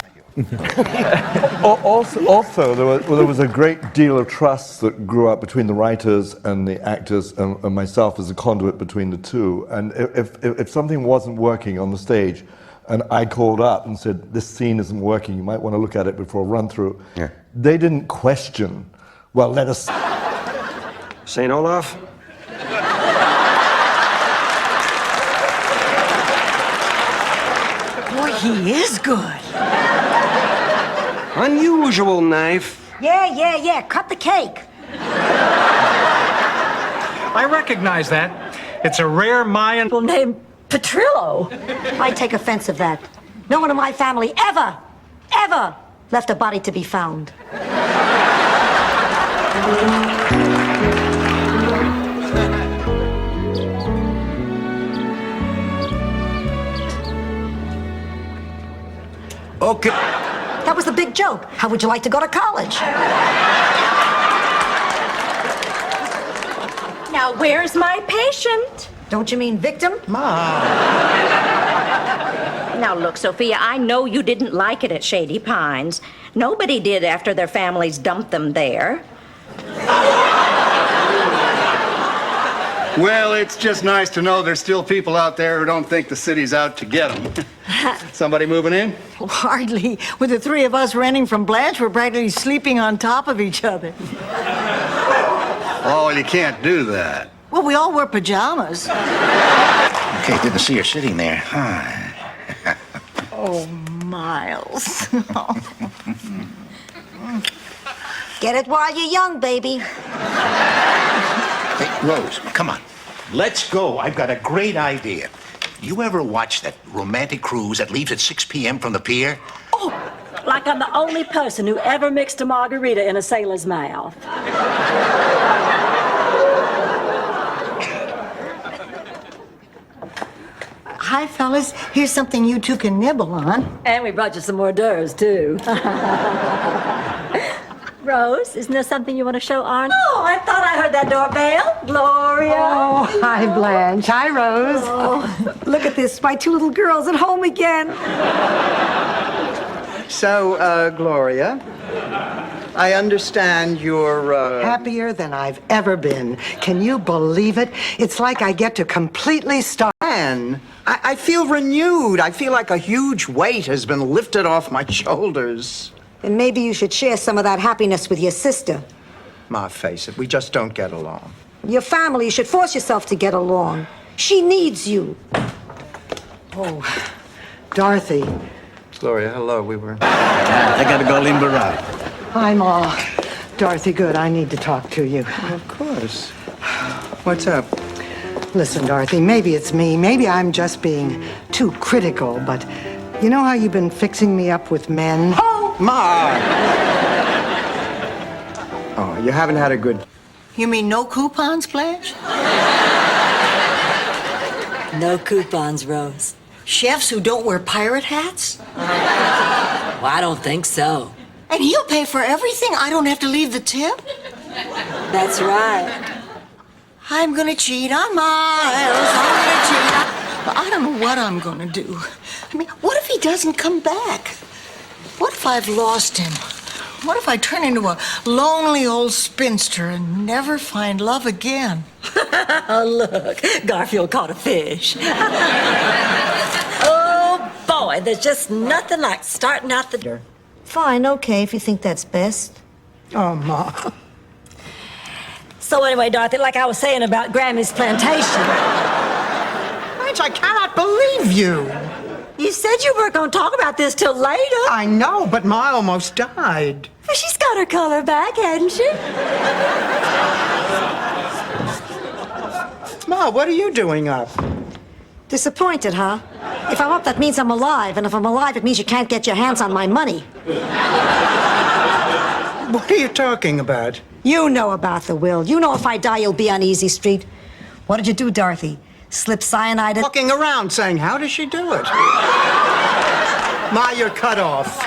Also, there was a great deal of trust that grew up between the writers and the actors and myself as a conduit between the two. And if something wasn't working on the stage, and I called up and said, "This scene isn't working, you might want to look at it before a run-through," they didn't question, well, let us... St. Olaf? Boy, he is good. Unusual knife. Yeah. Cut the cake. I recognize that. It's a rare Mayan name, Petrillo. I take offense of that. No one in my family ever left a body to be found. Okay. That was the big joke. How would you like to go to college? Now, where's my patient? Don't you mean victim? Now, look, Sophia, I know you didn't like it at Shady Pines. Nobody did after their families dumped them there. Well, it's just nice to know there's still people out there who don't think the city's out to get them. Somebody moving in? Well, hardly. With the three of us renting from Blanche, we're practically sleeping on top of each other. Oh, well, you can't do that. Well, we all wear pajamas. Okay, didn't see her sitting there. Oh, Miles. Get it while you're young, baby. Hey, Rose, come on. Let's go. I've got a great idea. You ever watch that romantic cruise that leaves at 6 p.m. from the pier? Oh, like I'm the only person who ever mixed a margarita in a sailor's mouth. Hi, fellas. Here's something you two can nibble on. And we brought you some hors d'oeuvres, too. Rose, isn't there something you want to show Arnold? Oh, I thought I heard that doorbell. Gloria. Oh, Hi, Blanche. Hi, Rose. Oh, look at this. My 2 little girls at home again. So, Gloria, I understand you're, Happier than I've ever been. Can you believe it? It's like I get to completely start. Man, I feel renewed. I feel like a huge weight has been lifted off my shoulders. And maybe you should share some of that happiness with your sister. Ma, face it, we just don't get along. Your family, you should force yourself to get along. She needs you. Oh, Dorothy. Gloria, hello. We were... I gotta go limber out. Hi, Ma. Dorothy, good. I need to talk to you. Of course. What's up? Listen, Dorothy, maybe it's me. Maybe I'm just being too critical, but you know how you've been fixing me up with men? Oh, Ma! Oh, you haven't had a good... You mean no coupons, Blanche? No coupons, Rose. Chefs who don't wear pirate hats? Well, I don't think so. And he'll pay for everything? I don't have to leave the tip? That's right. I'm gonna cheat on Miles. I'm gonna cheat on... But I don't know what I'm gonna do. I mean, what if he doesn't come back? What if I've lost him? What if I turn into a lonely old spinster and never find love again? Oh, look, Garfield caught a fish. Oh, boy, there's just nothing like starting out the door. Fine, okay, if you think that's best. Oh, Ma. So anyway, Dorothy, like I was saying about Grammy's plantation. Blanche, I cannot believe you. You said you weren't going to talk about this till later. I know, but Ma almost died. Well, she's got her color back, hasn't she? Ma, what are you doing up? Disappointed, huh? If I'm up, that means I'm alive. And if I'm alive, it means you can't get your hands on my money. What are you talking about? You know about the will. You know if I die, you'll be on Easy Street. What did you do, Dorothy? Slip cyanide in... Walking around saying, how does she do it? Ma, you're cut off.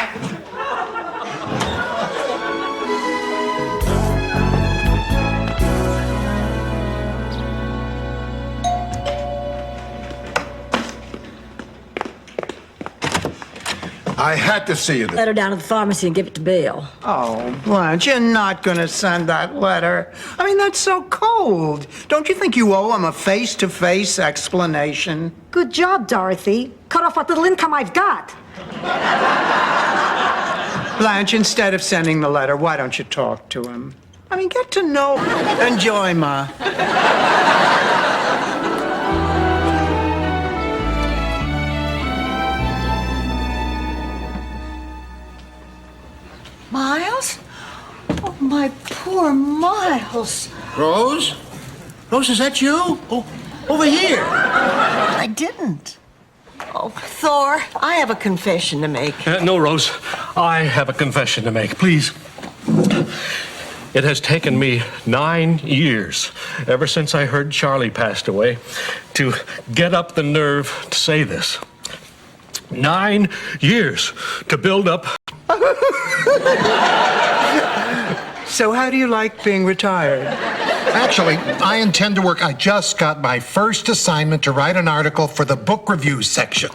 I had to see you. Let her down to the pharmacy and give it to Bill. Oh, Blanche, you're not going to send that letter. I mean, that's so cold. Don't you think you owe him a face-to-face explanation? Good job, Dorothy. Cut off what little income I've got. Blanche, instead of sending the letter, why don't you talk to him? I mean, get to know him. Enjoy, Ma. Miles? Oh, my poor Miles. Rose? Rose, is that you? Oh, over here. I didn't. Oh, Thor, I have a confession to make. No, Rose. I have a confession to make. Please. It has taken me 9 years, ever since I heard Charlie passed away, to get up the nerve to say this. 9 years to build up. So how do you like being retired? Actually, I intend to work. I just got my first assignment to write an article for the book review section.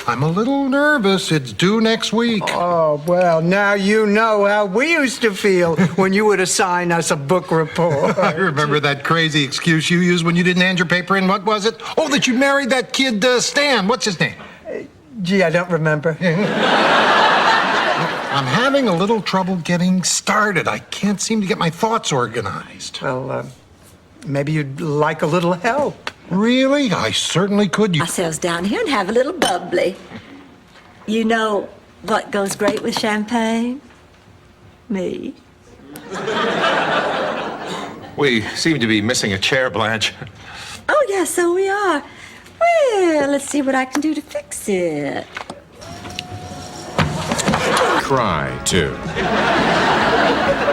I'm a little nervous. It's due next week. Oh, well, now you know how we used to feel when you would assign us a book report. I remember that crazy excuse you used when you didn't hand your paper in. What was it? Oh, that you married that kid, Stan. What's his name? Gee, I don't remember. I'm having a little trouble getting started. I can't seem to get my thoughts organized. Well, maybe you'd like a little help. Really? I certainly could. Ourselves down here and have a little bubbly. You know what goes great with champagne? Me. We seem to be missing a chair, Blanche. Oh, yeah, so we are. Well, let's see what I can do to fix it. Cry, too.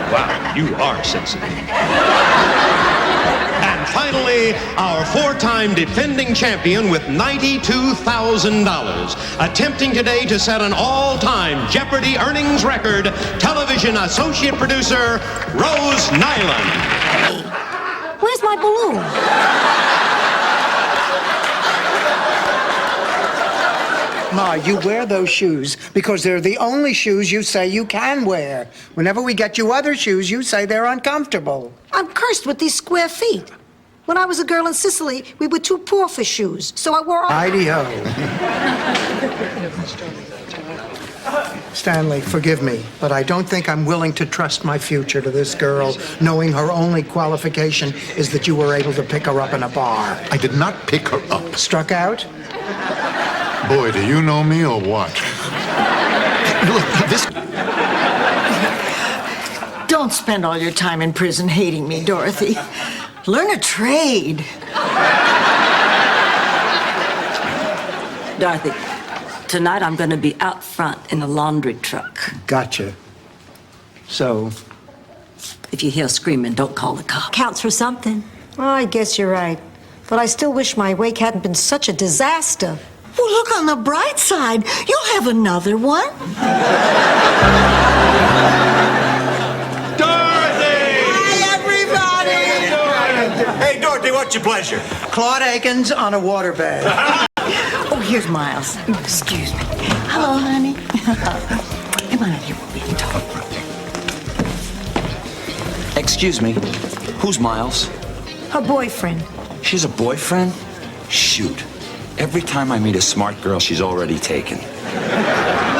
Wow, you are sensitive. And finally, our 4-time defending champion with $92,000, attempting today to set an all-time Jeopardy earnings record, television associate producer, Rose Nyland. Where's my balloon? Ma, you wear those shoes because they're the only shoes you say you can wear. Whenever we get you other shoes, you say they're uncomfortable. I'm cursed with these square feet. When I was a girl in Sicily, we were too poor for shoes, so I wore... Heidi-ho. Stanley, forgive me, but I don't think I'm willing to trust my future to this girl, knowing her only qualification is that you were able to pick her up in a bar. I did not pick her up. Struck out? Boy, do you know me or what? Look, this... Don't spend all your time in prison hating me, Dorothy. Learn a trade. Dorothy, tonight I'm going to be out front in a laundry truck. Gotcha. So? If you hear screaming, don't call the cops. Counts for something. Oh, I guess you're right. But I still wish my wake hadn't been such a disaster. Well, look on the bright side. You'll have another one. Hey, Dorothy, what's your pleasure? Claude Akins on a waterbed. Oh, here's Miles. Excuse me. Hello, honey. Come on in here. We can talk. Excuse me. Who's Miles? Her boyfriend. She's a boyfriend? Shoot. Every time I meet a smart girl, she's already taken.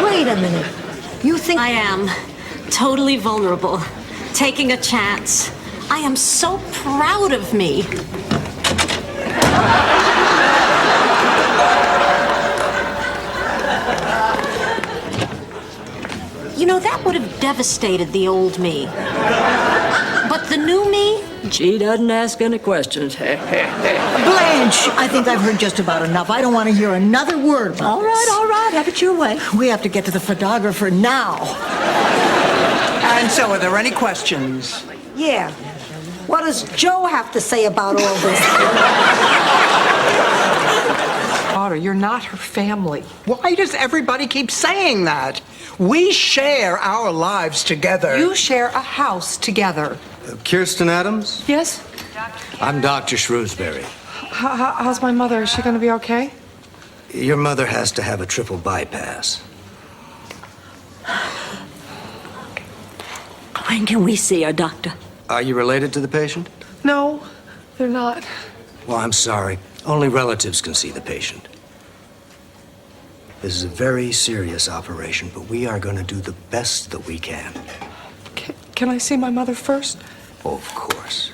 Wait a minute. You think... I am totally vulnerable, taking a chance. I am so proud of me. You know, that would have devastated the old me. But the new me? She doesn't ask any questions. Blanche, I think I've heard just about enough. I don't want to hear another word about All right, have it your way. We have to get to the photographer now. And so, are there any questions? Yeah. What does Joe have to say about all this? Daughter, you're not her family. Why does everybody keep saying that? We share our lives together. You share a house together. Kirsten Adams? Yes? I'm Dr. Shrewsbury. How's my mother? Is she going to be okay? Your mother has to have a triple bypass. When can we see her, Doctor? Are you related to the patient? No, they're not. Well, I'm sorry. Only relatives can see the patient. This is a very serious operation, but we are going to do the best that we can. Can I see my mother first? Oh, of course.